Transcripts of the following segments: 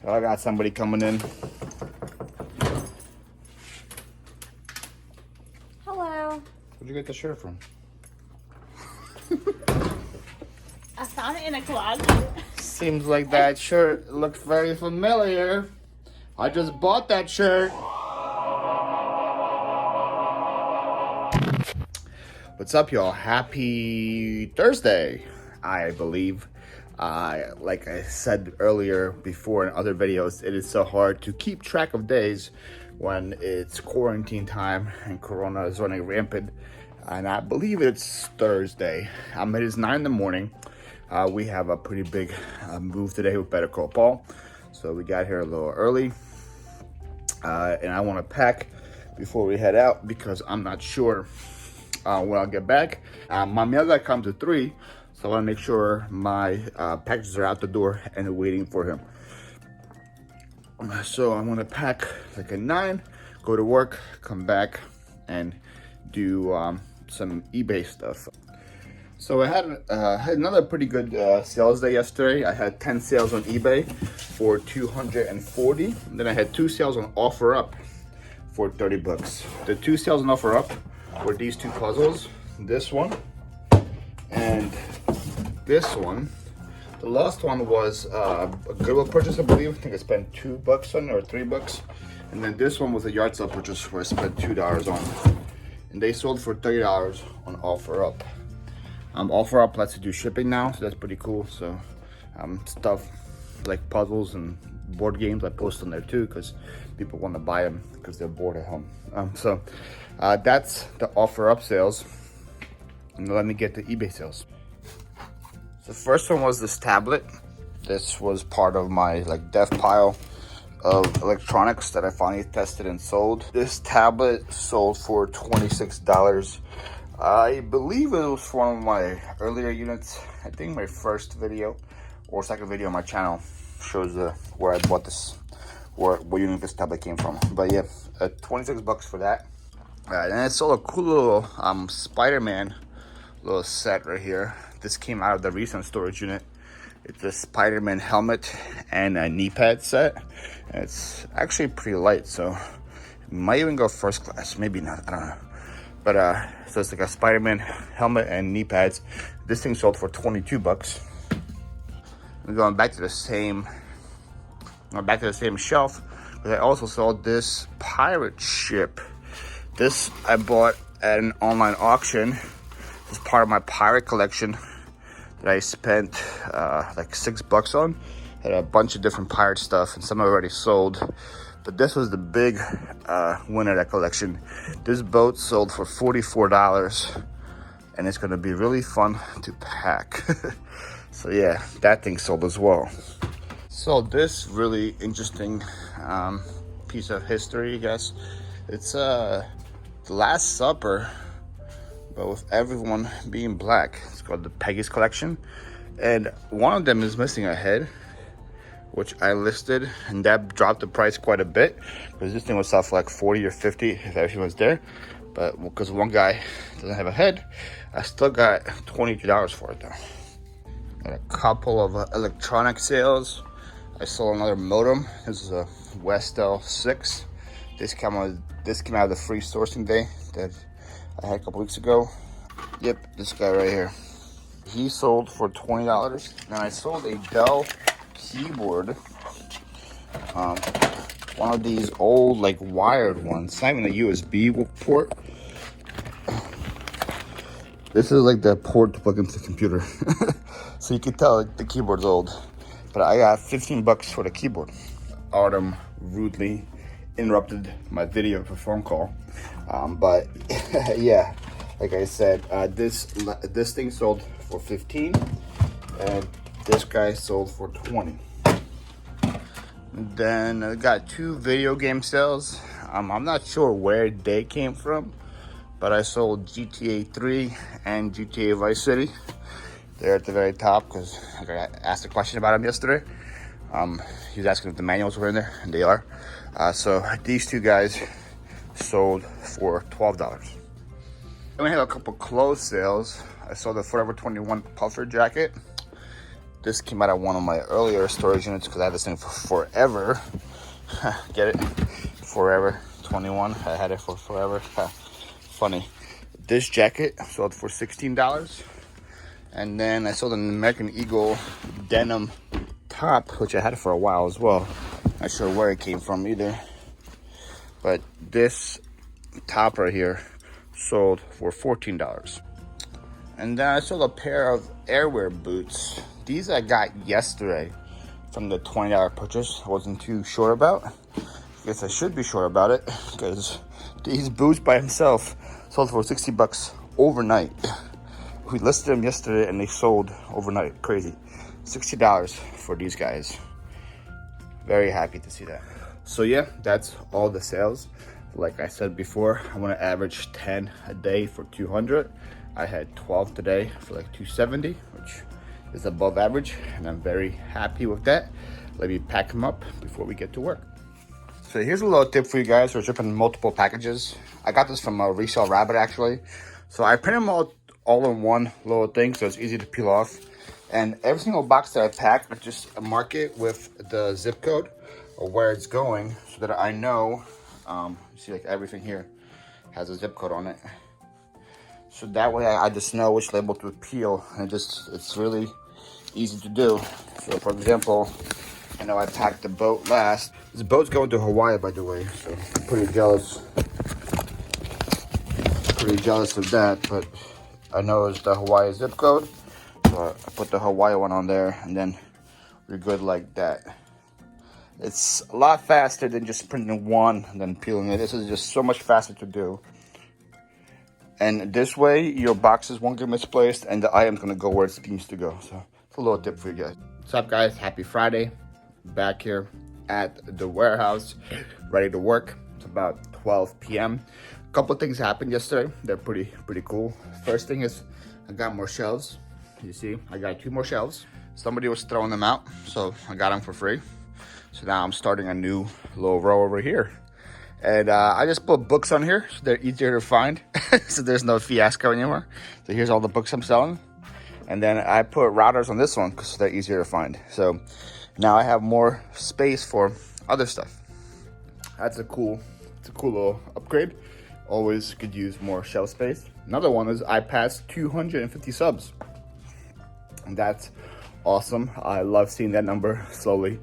I got somebody coming in. Hello. Where'd you get the shirt from? I found it in a closet. Seems like that shirt looks very familiar. I just bought that shirt. What's up, y'all? Happy Thursday, I believe. Like I said earlier before in other videos, it is so hard to keep track of days when it's quarantine time and Corona is running rampant. And I believe it's Thursday. It is 9 in the morning. We have a pretty big move today with Better Call Paul. So we got here a little early. And I want to pack before we head out because I'm not sure when I'll get back. My mail guy comes at 3, so I want to make sure my packages are out the door and waiting for him. So I'm going to pack like at 9, go to work, come back, and do some eBay stuff. So I had another pretty good sales day yesterday. I had 10 sales on eBay for $240. Then I had 2 sales on OfferUp for $30. The 2 sales on OfferUp were these 2 puzzles, this one and this one. The last one was a Goodwill purchase, I believe. I think I spent $2 on it, or $3. And then this one was a yard sale purchase where I spent $2 on. And they sold for $30 on OfferUp. OfferUp lets you do shipping now, so that's pretty cool. So stuff like puzzles and board games I post on there too, because people want to buy them because they're bored at home. So that's the OfferUp sales. And let me get the eBay sales. So the first one was this tablet. This was part of my death pile of electronics that I finally tested and sold. This tablet sold for $26. I believe it was one of my earlier units. I think my first video or second video on my channel shows where I bought this, what unit this tablet came from. But yeah, $26 for that. And I sold a cool little Spider-Man little set right here. This came out of the recent storage unit. It's a Spider-Man helmet and a knee pad set. And it's actually pretty light, so it might even go first class. Maybe not, I don't know. But so it's like a Spider-Man helmet and knee pads. This thing sold for $22. I'm going back to the same shelf, but I also sold this pirate ship. This I bought at an online auction. It's part of my pirate collection that I spent like $6 on. Had a bunch of different pirate stuff, and some I already sold. But this was the big winner of that collection. This boat sold for $44, and it's gonna be really fun to pack. So yeah, that thing sold as well. So this really interesting piece of history, I guess. It's the Last Supper, but with everyone being black. It's called the Peggy's Collection. And one of them is missing a head, which I listed, and that dropped the price quite a bit because this thing was off like 40 or 50 if everything was there. But because one guy doesn't have a head, I still got $22 for it though. Got a couple of electronic sales. I sold another modem. This is a Westel 6. This came out of the free sourcing day that I had a couple weeks ago. Yep, this guy right here. He sold for $20. Then I sold a Dell keyboard, one of these old wired ones. It's not even a USB port. This is like the port to plug into the computer. So you can tell the keyboard's old. But I got $15 for the keyboard. Autumn rudely interrupted my video with a phone call. But yeah, like I said, this thing sold for $15, and this guy sold for $20. Then I got 2 video game sales. I'm not sure where they came from, but I sold GTA 3 and GTA Vice City. They're at the very top because I got asked a question about them yesterday. He was asking if the manuals were in there, and they are. So these 2 guys sold for $12. Then we had a couple clothes sales. I sold the Forever 21 puffer jacket. This came out of one of my earlier storage units because I had this thing for forever. Get it? Forever 21. I had it for forever. Funny. This jacket sold for $16. And then I sold an American Eagle denim top, which I had for a while as well. Not sure where it came from either. But this top right here sold for $14. And then I sold a pair of Airwear boots. These I got yesterday from the $20 purchase. I wasn't too sure about. I guess I should be sure about it because these boots by himself sold for $60 overnight. We listed them yesterday and they sold overnight. Crazy. $60 for these guys. Very happy to see that. So yeah, that's all the sales. Like I said before, I want to average 10 a day for 200. I had 12 today for like 270, which is above average, and I'm very happy with that. Let me pack them up before we get to work. So here's a little tip for you guys who are shipping multiple packages. I got this from a Resale Rabbit actually. So I print them all in one little thing so it's easy to peel off. And every single box that I pack, I just mark it with the zip code or where it's going so that I know, you see like everything here has a zip code on it. So that way I just know which label to peel, and it's really easy to do. So for example, I know I packed the boat last. This boat's going to Hawaii, by the way, so I'm pretty jealous. Of that, but I know it's the Hawaii zip code. So I put the Hawaii one on there, and then we're good like that. It's a lot faster than just printing one and then peeling it. This is just so much faster to do. And this way, your boxes won't get misplaced and the item's gonna go where it needs to go. So it's a little tip for you guys. What's up, guys? Happy Friday. Back here at the warehouse, ready to work. It's about 12 p.m. A couple things happened yesterday. They're pretty cool. First thing is I got more shelves. You see, I got 2 more shelves. Somebody was throwing them out, so I got them for free. So now I'm starting a new little row over here. And I just put books on here so they're easier to find. So there's no fiasco anymore. So here's all the books I'm selling. And then I put routers on this one because they're easier to find. So now I have more space for other stuff. It's a cool little upgrade. Always could use more shelf space. Another one is I passed 250 subs. And that's awesome. I love seeing that number slowly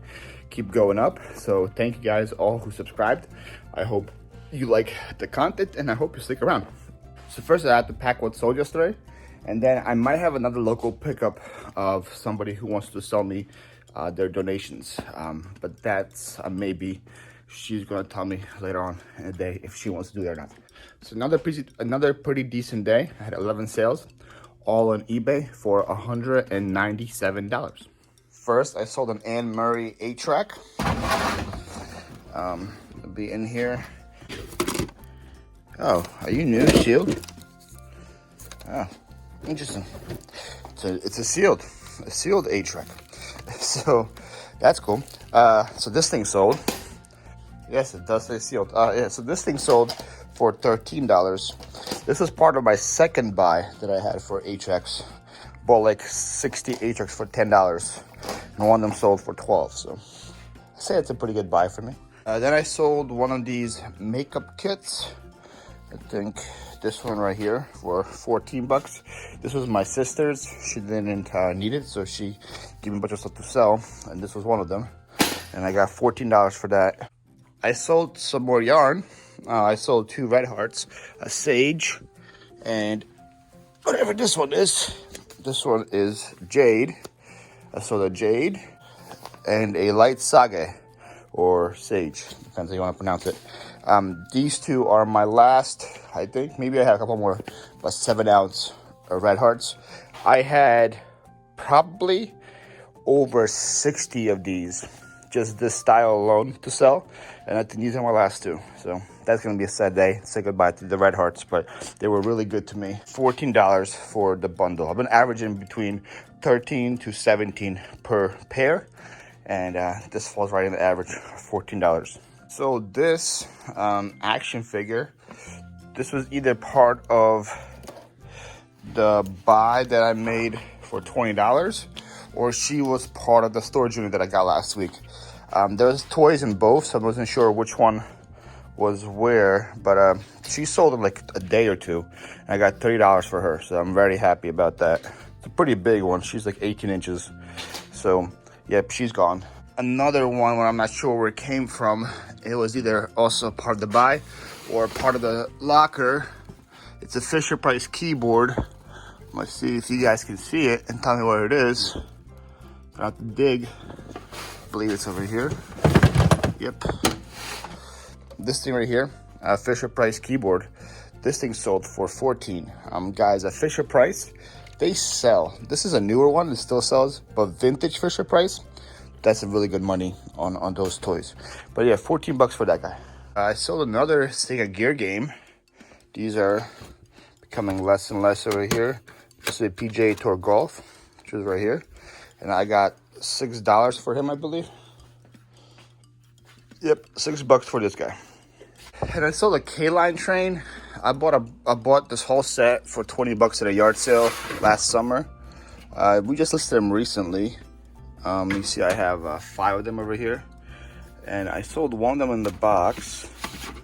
keep going up. So thank you guys all who subscribed. I hope you like the content and I hope you stick around. So first I had to pack what sold yesterday, and then I might have another local pickup of somebody who wants to sell me their donations. But that's a maybe. She's gonna tell me later on in the day if she wants to do that or not. So another pretty decent day. I had 11 sales, all on eBay for $197. First, I sold an Anne Murray 8-track. It'll be in here. Oh, are you new, Shield? Oh, interesting. It's a sealed 8-track. So that's cool. So this thing sold. Yes, it does say sealed. Yeah, so this thing sold for $13. This was part of my second buy that I had for 8-tracks. Bought like 60 8-tracks for $10. And one of them sold for $12. So I say it's a pretty good buy for me. Then I sold one of these makeup kits. I think this one right here for $14. This was my sister's. She didn't need it, so she gave me a bunch of stuff to sell, and this was one of them. And I got $14 for that. I sold some more yarn. I sold 2 red hearts, a sage, and whatever this one is. This one is jade. I sold a jade and a light sage or sage, depends how you want to pronounce it. These 2 are my last, I think. Maybe I had a couple more, but 7-ounce red hearts. I had probably over 60 of these, just this style alone to sell. And I think these are my last 2. So that's going to be a sad day. Say goodbye to the red hearts, but they were really good to me. $14 for the bundle. I've been averaging between 13 to 17 per pair. And this falls right in the average, $14. So this action figure, this was either part of the buy that I made for $20, or she was part of the storage unit that I got last week. There was toys in both, so I wasn't sure which one was where, but she sold in like a day or two, and I got $30 for her, so I'm very happy about that. It's a pretty big one. She's like 18 inches, so yep, she's gone. Another one where I'm not sure where it came from. It was either also part of the buy or part of the locker. It's a Fisher-Price keyboard. Let's see if you guys can see it and tell me what it is. I have to dig. I believe it's over here. Yep. This thing right here, a Fisher-Price keyboard. This thing sold for $14. Guys, at Fisher-Price, they sell. This is a newer one, it still sells, but vintage Fisher-Price, that's a really good money on those toys. But yeah, 14 bucks for that guy. I sold another Sega Gear game. These are becoming less and less over here. This is a PGA Tour Golf, which is right here. And I got $6 for him, I believe. Yep, $6 for this guy. And I sold a K-Line train. I bought this whole set for 20 bucks at a yard sale last summer. We just listed them recently. You see I have 5 of them over here. And I sold one of them in the box.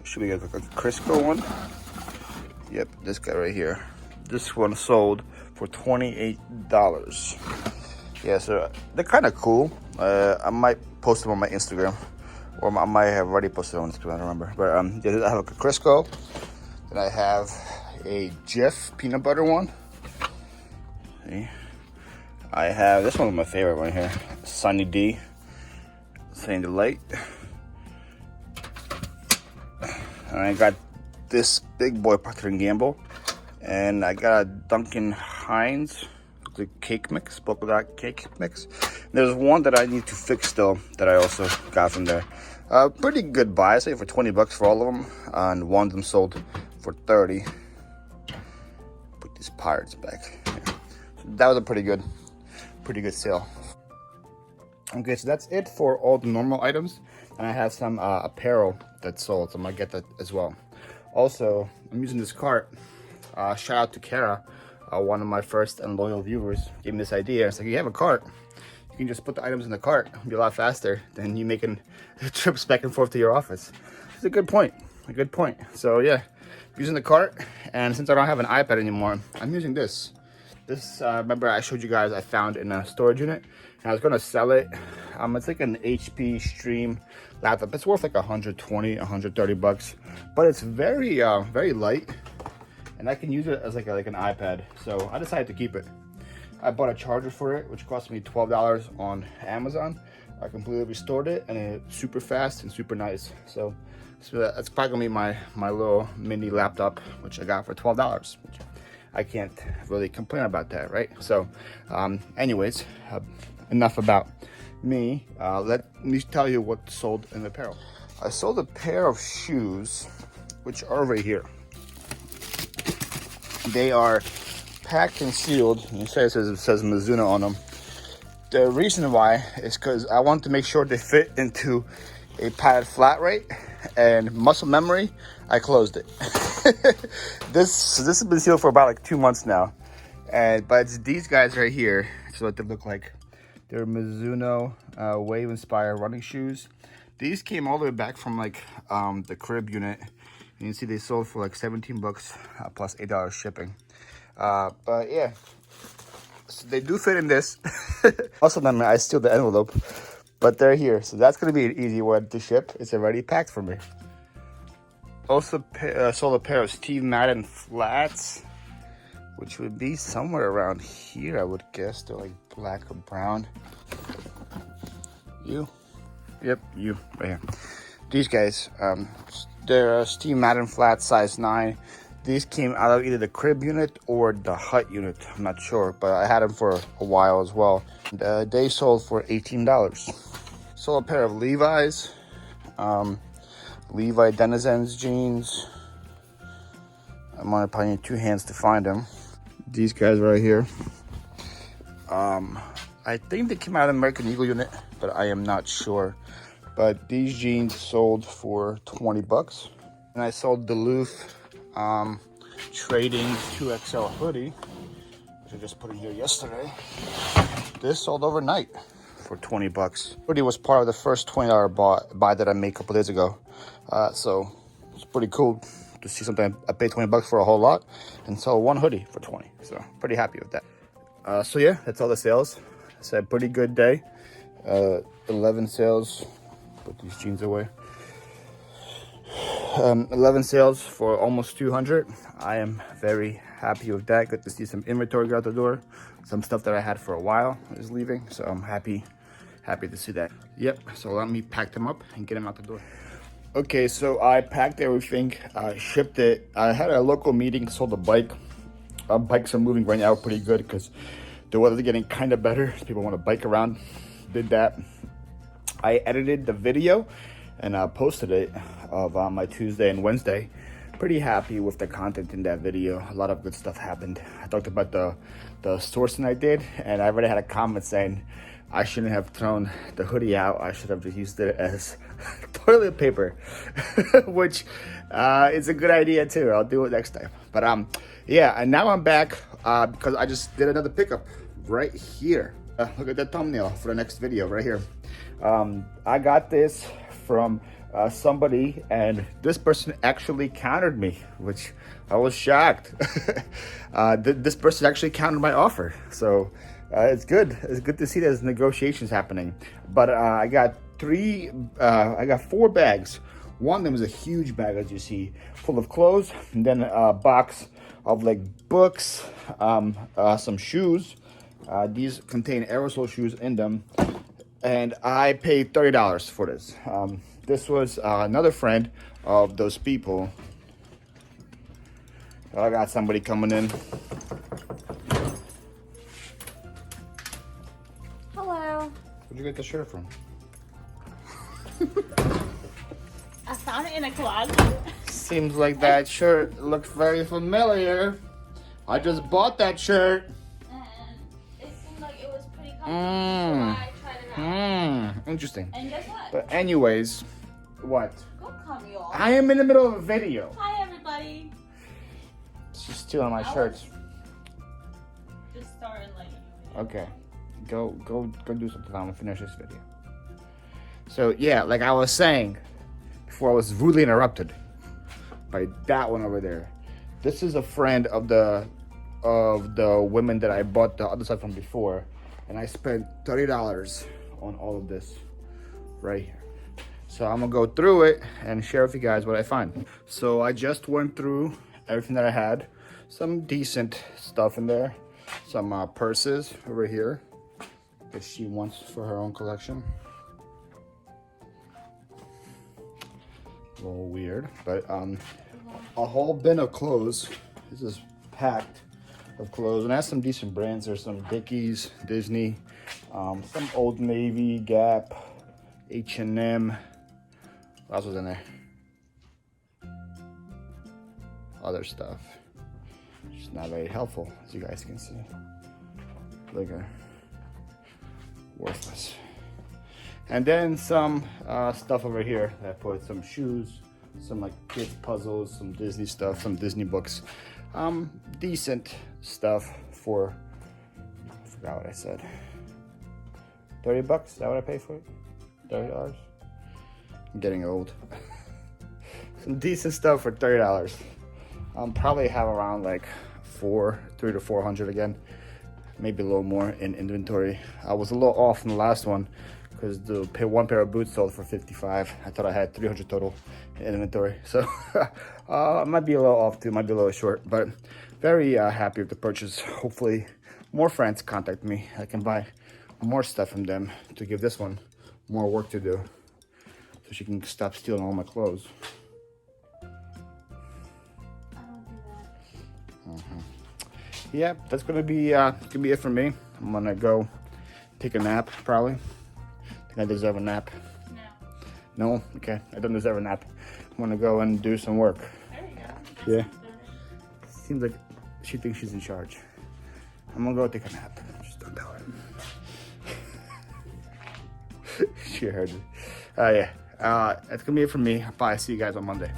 Should we get a Crisco one? Yep, this guy right here. This one sold for $28. Yeah, so they're kind of cool. I might post them on my Instagram, or I might have already posted on Instagram, I don't remember. But yeah, I have a Crisco. Then I have a Jif peanut butter one. See? I have, this one's my favorite one here, Sunny D, Sunny Delight. And I got this big boy Procter & Gamble. And I got a Duncan Hines, the cake mix, polka dot cake mix. And there's one that I need to fix still that I also got from there. Pretty good buy, I say for 20 bucks for all of them. And one of them sold for 30. Put these pirates back. Yeah. So that was a pretty good sale. Okay, so that's it for all the normal items. And I have some apparel that sold, so I might get that as well. Also, I'm using this cart. Shout out to Kara, one of my first and loyal viewers, gave me this idea. It's like, you have a cart, you can just put the items in the cart. It'll be a lot faster than you making trips back and forth to your office. It's a good point, So yeah, using the cart, and since I don't have an iPad anymore, I'm using this. This, remember I showed you guys I found in a storage unit, and I was gonna sell it. It's like an HP Stream laptop. It's worth like 120, 130 bucks, but it's very, very light. And I can use it as like an iPad, so I decided to keep it. I bought a charger for it, which cost me $12 on Amazon. I completely restored it, and it's super fast and super nice. So that's probably gonna be my little mini laptop, which I got for $12. Which I can't really complain about that, right? So, anyways, enough about me. Let me tell you what sold in apparel. I sold a pair of shoes, which are over here. They are packed and sealed. It says Mizuno on them. The reason why is because I want to make sure they fit into a padded flat rate, and muscle memory, I closed it. This has been sealed for about like 2 months now, but it's these guys right here. That's what they look like. They're Mizuno Wave Inspire running shoes. These came all the way back from like the crib unit. And you see they sold for like 17 bucks plus $8 shipping. But yeah, so they do fit in this. Also, I steal the envelope, but they're here. So that's gonna be an easy one to ship. It's already packed for me. Also sold a pair of Steve Madden flats, which would be somewhere around here, I would guess. They're like black or brown. Yep, you right here. These guys, they're Steve Madden flat size 9. These came out of either the crib unit or the hut unit. I'm not sure, but I had them for a while as well. They sold for $18. Sold a pair of Levi's, Levi Denizens jeans. I'm gonna probably need 2 hands to find them. These guys right here. I think they came out of the American Eagle unit, but I am not sure. But these jeans sold for 20 bucks. And I sold Duluth Trading 2XL hoodie, which I just put in here yesterday. this sold overnight for 20 bucks. Hoodie was part of the first $20 buy that I made a couple days ago. So it's pretty cool to see something I paid 20 bucks for a whole lot and sell one hoodie for 20. So pretty happy with that. So yeah, that's all the sales. It's a pretty good day. 11 sales. Put these jeans away. 11 sales for almost 200. I am very happy with that. Good to see some inventory go out the door. Some stuff that I had for a while is leaving, so I'm happy to see that. Yep, so let me pack them up and get them out the door. Okay, so I packed everything, shipped it. I had a local meeting, sold a bike. Bikes are moving right now pretty good because the weather's getting kind of better. People want to bike around. Did that. I edited the video and posted it of my Tuesday and Wednesday. Pretty happy with the content in that video. A lot of good stuff happened. I talked about the sourcing I did, and I already had a comment saying I shouldn't have thrown the hoodie out. I should have just used it as toilet paper, which is a good idea too. I'll do it next time. But yeah, and now I'm back because I just did another pickup right here. Look at the thumbnail for the next video right here. I got this from somebody, and this person actually countered me, which I was shocked. This person actually countered my offer, so it's good. It's good to see there's negotiations happening. But I got 4 bags. One of them is a huge bag, as you see, full of clothes, and then a box of like books, some shoes. These contain aerosol shoes in them, and I paid $30 for this. This was another friend of those people. I got somebody coming in. Hello. Where'd you get the shirt from? I found it in a closet. Seems like that shirt looks very familiar. I just bought that shirt. And it seemed like it was pretty comfortable, so I tried it out. Interesting. And guess what? But anyways, what? Don't cut me off. I am in the middle of a video. Hi, everybody. She's stealing my shirts. Just starting like. Okay, go do something. I'm gonna finish this video. So yeah, like I was saying before, I was rudely interrupted by that one over there. This is a friend of the women that I bought the other stuff from before, and I spent $30 on all of this right here. So I'm gonna go through it and share with you guys what I find. So I just went through everything that I had. Some decent stuff in there. Some purses over here that she wants for her own collection. A little weird, but a whole bin of clothes. This is packed of clothes, and I have some decent brands. There's some Dickies, Disney, some Old Navy, Gap, H&M. What else was in there? Other stuff. It's not very helpful, as you guys can see. Look at worthless. And then some stuff over here that I put, some shoes, some like kids puzzles, some Disney stuff, some Disney books. Decent stuff for, I forgot what I said. 30 bucks, is that what I paid for it? $30? I'm getting old. Some decent stuff for $30. Probably have around like 300 to 400 again. Maybe a little more in inventory. I was a little off from the last one because the one pair of boots sold for 55. I thought I had 300 total in inventory. So I might be a little off too, might be a little short, but very happy with the purchase. Hopefully more friends contact me. I can buy more stuff from them to give this one more work to do so she can stop stealing all my clothes. Yeah, that's gonna be it for me. I'm gonna go take a nap, probably. Think I deserve a nap? No? Okay, I don't deserve a nap. I'm gonna go and do some work. There you go. Yeah. Seems like she thinks she's in charge. I'm gonna go take a nap. Just don't tell her. She heard it. Yeah. That's gonna be it for me. Bye. See you guys on Monday.